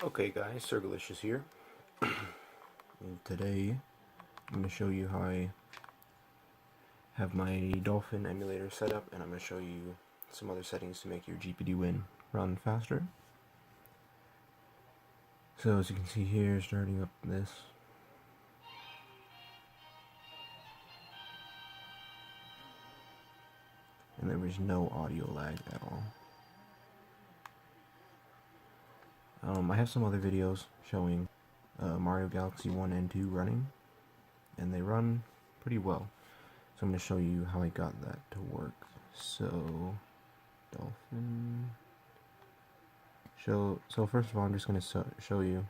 Okay guys, Sergalicious here. And today I'm going to show you how I have my Dolphin emulator set up, and I'm going to show you some other settings to make your GPD win run faster. So as you can see here, starting up this, and there was no audio lag at all. I have some other videos showing Mario Galaxy 1 and 2 running, and they run pretty well. So I'm going to show you how I got that to work. So, Dolphin. So first of all, I'm just going to show you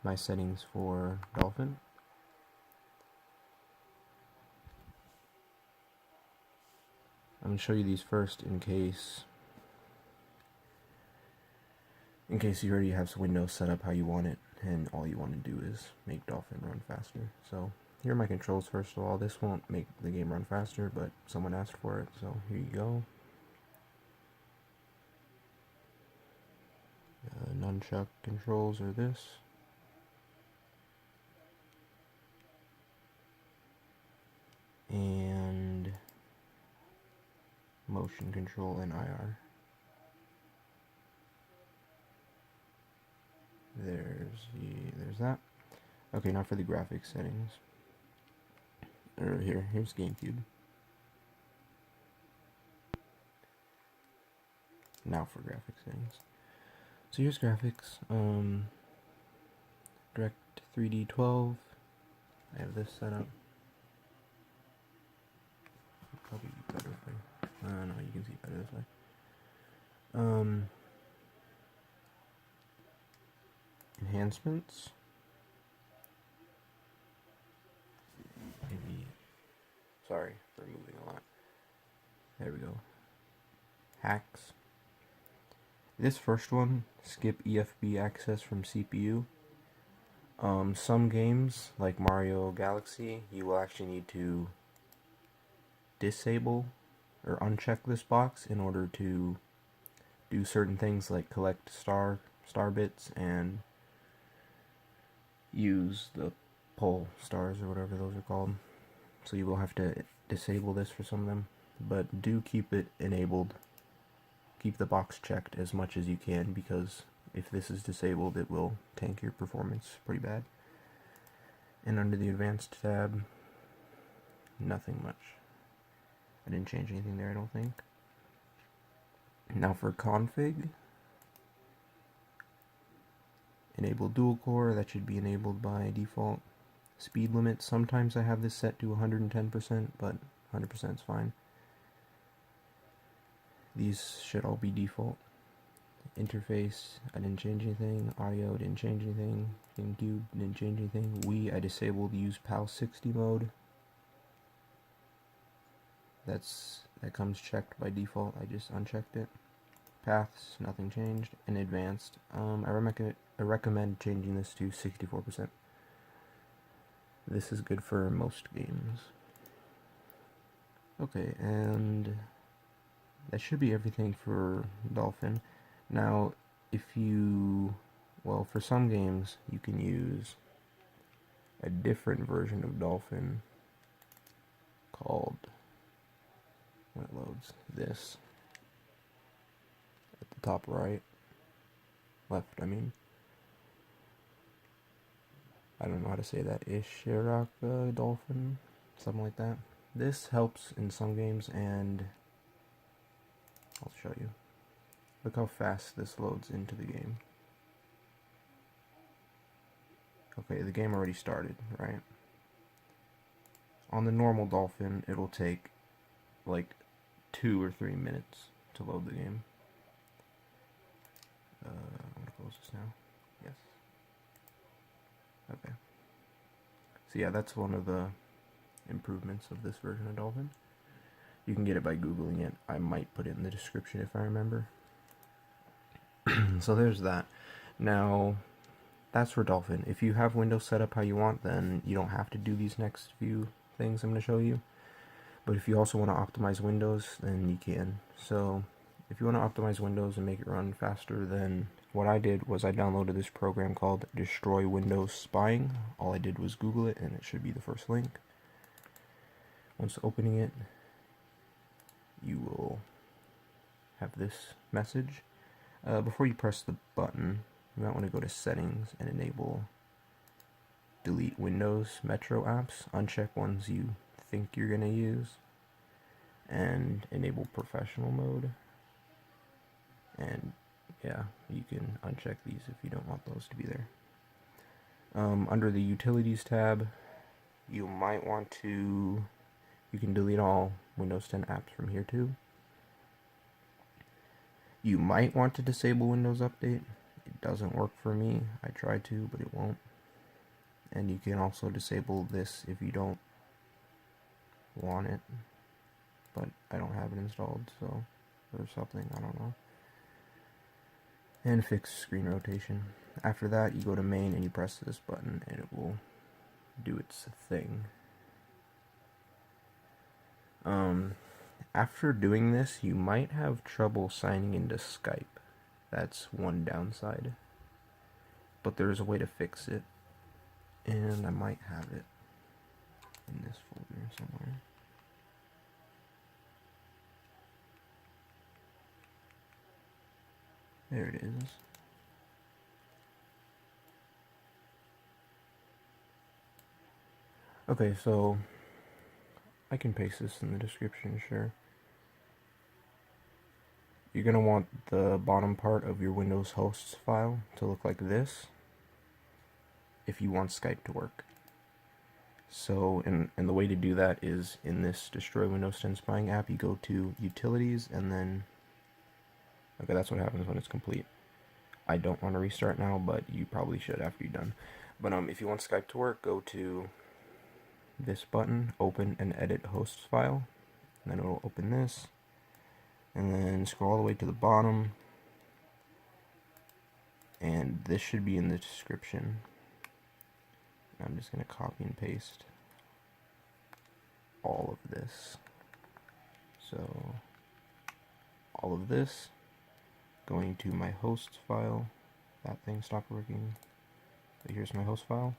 my settings for Dolphin. I'm going to show you these first in case you already have Windows set up how you want it, and all you want to do is make Dolphin run faster. So here are my controls. First of all, this won't make the game run faster, but someone asked for it, so here you go. Nunchuck controls are this. And motion control and IR. There's that. Okay, now for the graphics settings. Here's GameCube. Now for graphics settings. So here's graphics. Direct 3D 12. I have this set up. Probably better if I. No, you can see better this way. Enhancements. Maybe. Sorry for moving a lot. There we go. Hacks. This first one, skip Efb Access from CPU. Some games, like Mario Galaxy, you will actually need to disable or uncheck this box in order to do certain things like collect star bits and use the pole stars or whatever those are called. So you will have to disable this for some of them, but do keep it enabled. Keep the box checked as much as you can, because if this is disabled, it will tank your performance pretty bad. And under the advanced tab, nothing much. I didn't change anything there, I don't think. Now for config, enable dual core. That should be enabled by default. Speed limit, sometimes I have this set to 110%, but 100% is fine. These should all be default. Interface, I didn't change anything. Audio, didn't change anything. GameCube, didn't change anything. Wii, I disabled use PAL 60 mode. That comes checked by default. I just unchecked it. Paths, nothing changed. And advanced, I recommend changing this to 64%. This is good for most games. Okay, and that should be everything for Dolphin. Now, for some games, you can use a different version of Dolphin called, when it loads, this. At the top right. Left, I mean. I don't know how to say that. Ishiraka Dolphin? Something like that. This helps in some games, and I'll show you. Look how fast this loads into the game. Okay, the game already started, right? On the normal Dolphin, it'll take like 2 or 3 minutes to load the game. I'm gonna close this now. Yes. Okay. So yeah, that's one of the improvements of this version of Dolphin. You can get it by Googling it. I might put it in the description if I remember. So there's that. Now, that's for Dolphin. If you have Windows set up how you want, then you don't have to do these next few things I'm going to show you. But if you also want to optimize Windows, then you can. So if you want to optimize Windows and make it run faster, then what I did was I downloaded this program called Destroy Windows Spying. All I did was Google it, and it should be the first link. Once opening it, you will have this message. Before you press the button, you might want to go to Settings and enable Delete Windows Metro apps. Uncheck ones you think you're going to use, and enable Professional mode. And yeah, you can uncheck these if you don't want those to be there. Under the Utilities tab, you might want to, you can delete all Windows 10 apps from here too. You might want to disable Windows Update. It doesn't work for me. I tried to, but it won't. And you can also disable this if you don't want it. But I don't have it installed, so, or something, I don't know. And fix screen rotation. After that, you go to main and you press this button and it will do its thing. After doing this, you might have trouble signing into Skype. That's one downside. But there's a way to fix it. And I might have it in this folder somewhere. There it is. Okay, so I can paste this in the description, sure. You're going to want the bottom part of your Windows hosts file to look like this if you want Skype to work. So, and the way to do that is in this Destroy Windows 10 Spying app, you go to Utilities and then, okay, that's what happens when it's complete. I don't want to restart now, but you probably should after you're done. But if you want Skype to work, go to this button, open and edit hosts file, and then it'll open this, and then scroll all the way to the bottom, and this should be in the description. I'm just going to copy and paste all of this. So all of this going to my hosts file. That thing stopped working. So here's my host file.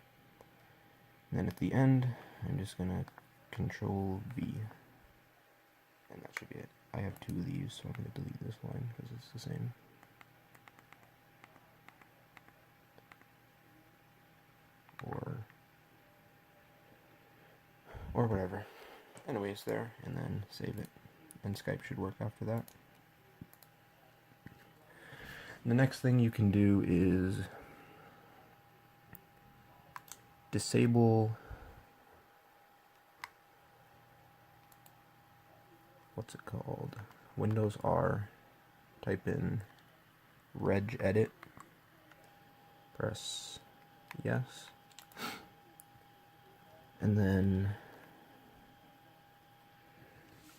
And then at the end, I'm just going to Control V. And that should be it. I have two of these, so I'm going to delete this line because it's the same. Or whatever. Anyways, there, and then save it. And Skype should work after that. The next thing you can do is disable, what's it called? Windows R, type in regedit, press yes, and then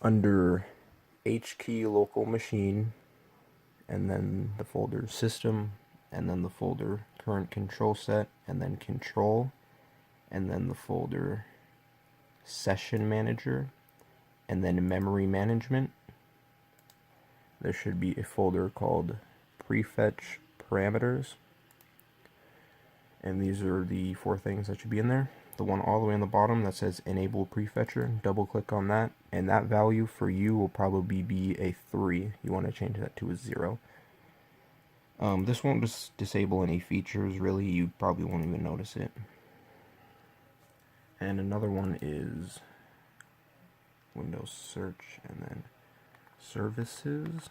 under H key local machine, and then the folder system, and then the folder current control set, and then control, and then the folder session manager, and then memory management. There should be a folder called prefetch parameters, and these are the 4 things that should be in there. The one all the way on the bottom that says enable prefetcher, double click on that, and that value for you will probably be a 3. You want to change that to a 0. This won't just disable any features, really. You probably won't even notice it. And another one is Windows search and then services.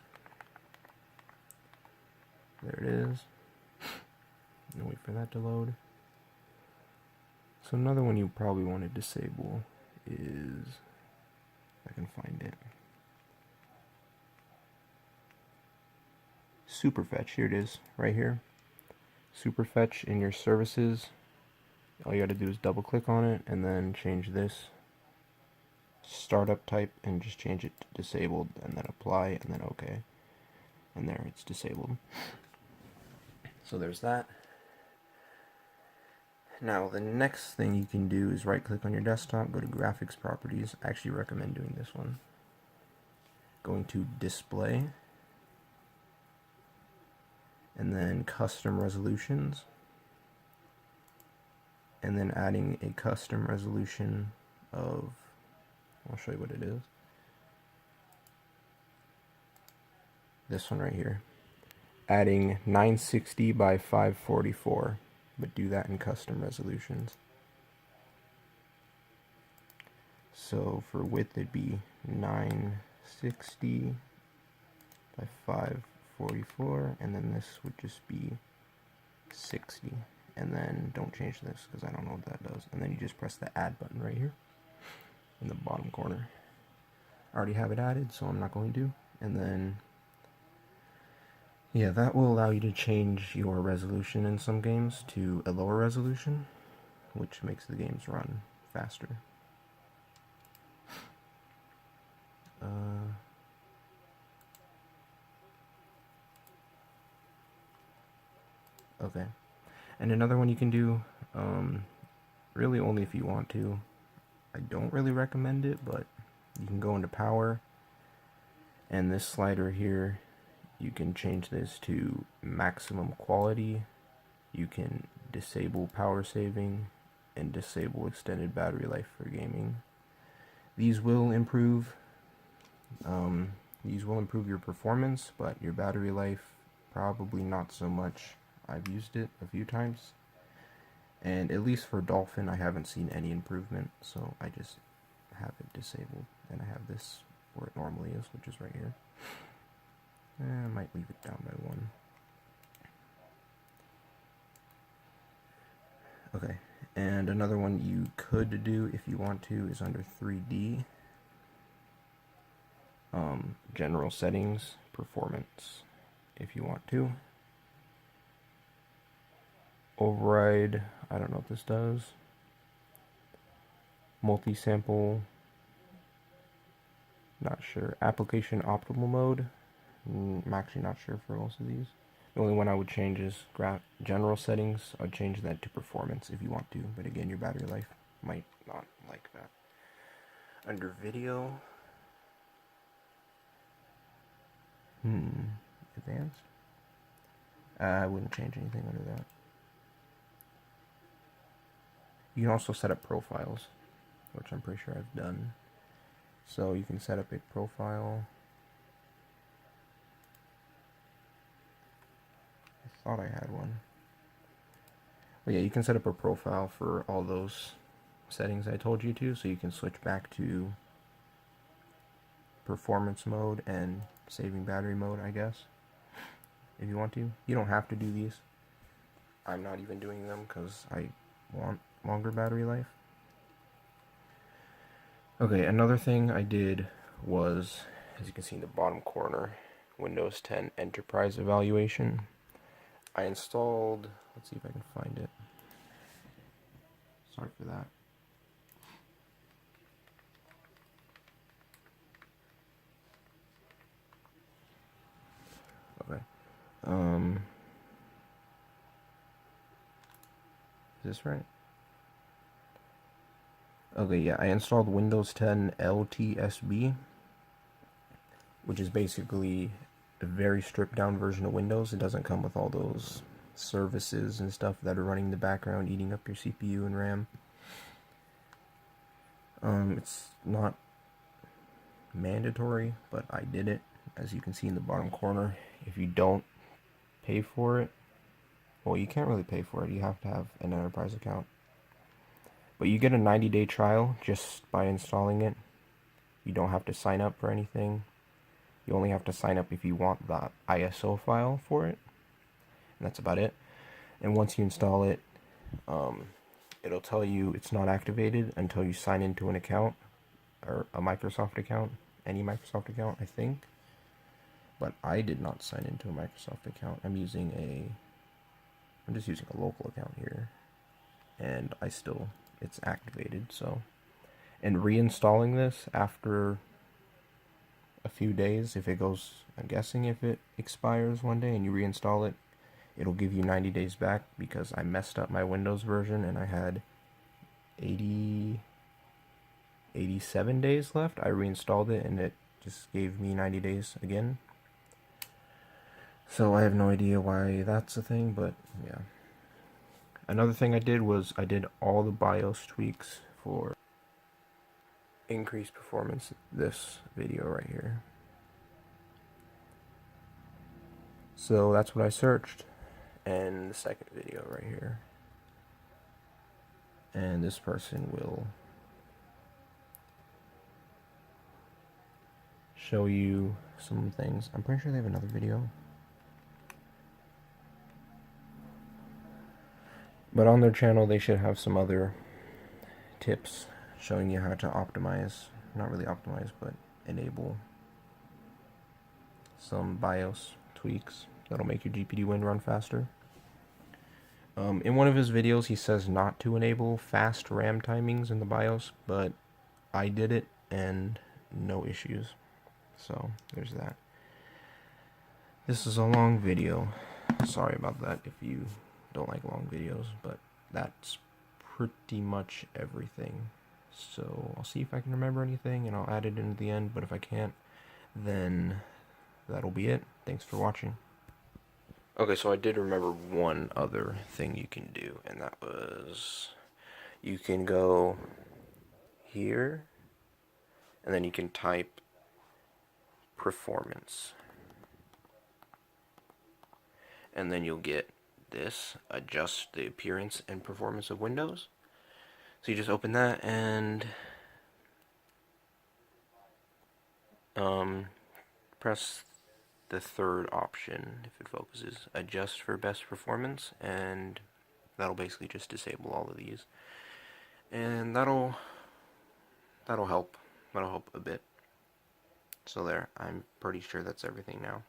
There it is. And wait for that to load. So another one you probably want to disable is, if I can find it, Superfetch. Here it is, right here. Superfetch in your services. All you got to do is double click on it and then change this startup type and just change it to disabled, and then apply, and then OK. And there, it's disabled. So there's that. Now, the next thing you can do is right-click on your desktop, go to Graphics Properties. I actually recommend doing this one. Going to Display, and then custom resolutions, and then adding a custom resolution of, I'll show you what it is. This one right here. Adding 960 by 544, but do that in custom resolutions. So for width it'd be 960 by 544, and then this would just be 60. And then don't change this because I don't know what that does. And then you just press the add button right here in the bottom corner. I already have it added, so I'm not going to. And then, yeah, that will allow you to change your resolution in some games to a lower resolution, which makes the games run faster. Okay. And another one you can do, really only if you want to. I don't really recommend it, but you can go into power, and this slider here, you can change this to maximum quality. You can disable power saving and disable extended battery life for gaming. These will improve your performance, but your battery life probably not so much. I've used it a few times, and at least for Dolphin I haven't seen any improvement, so I just have it disabled, and I have this where it normally is, which is right here. I might leave it down by 1. Okay, and another one you could do if you want to is under 3D. General settings, performance, if you want to. Override, I don't know what this does. Multi-sample, not sure. Application optimal mode, I'm actually not sure for most of these. The only one I would change is general settings. I'd change that to performance if you want to, but again, your battery life might not like that. Under video, advanced, I wouldn't change anything under that. You can also set up profiles, which I'm pretty sure I've done. So you can set up a profile. I thought I had one. But yeah, you can set up a profile for all those settings I told you to, so you can switch back to performance mode and saving battery mode, I guess, if you want to. You don't have to do these. I'm not even doing them because I want longer battery life. Okay, another thing I did was, as you can see in the bottom corner, Windows 10 Enterprise Evaluation. I installed, let's see if I can find it. Sorry for that. Okay. Is this right? Okay, yeah, I installed Windows 10 LTSB, which is basically a very stripped down version of Windows. It doesn't come with all those services and stuff that are running in the background, eating up your CPU and RAM. It's not mandatory, but I did it, as you can see in the bottom corner. If you don't pay for it, well, you can't really pay for it. You have to have an enterprise account. But you get a 90-day trial just by installing it. You don't have to sign up for anything. You only have to sign up if you want the ISO file for it. And that's about it. And once you install it, it'll tell you it's not activated until you sign into an account, or a Microsoft account, any Microsoft account, I think. But I did not sign into a Microsoft account. I'm just using a local account here, and it's activated. So, and reinstalling this after a few days, if it goes, I'm guessing if it expires one day and you reinstall it, it'll give you 90 days back, because I messed up my Windows version and I had 87 days left. I reinstalled it and it just gave me 90 days again. So I have no idea why that's a thing, but yeah. Another thing I did was I did all the BIOS tweaks for increased performance. This video right here. So that's what I searched, and the second video right here. And this person will show you some things. I'm pretty sure they have another video. But on their channel, they should have some other tips showing you how to optimize, not really optimize, but enable some BIOS tweaks that'll make your GPD win run faster. In one of his videos, he says not to enable fast RAM timings in the BIOS, but I did it and no issues. So there's that. This is a long video. Sorry about that if you don't like long videos, but that's pretty much everything. So I'll see if I can remember anything and I'll add it into the end, but if I can't, then that'll be it. Thanks for watching. Okay, so I did remember one other thing you can do, and that was you can go here and then you can type performance, and then you'll get this, adjust the appearance and performance of Windows. So you just open that and press the third option if it focuses, adjust for best performance, and that'll basically just disable all of these, and that'll help a bit. So there, I'm pretty sure that's everything now.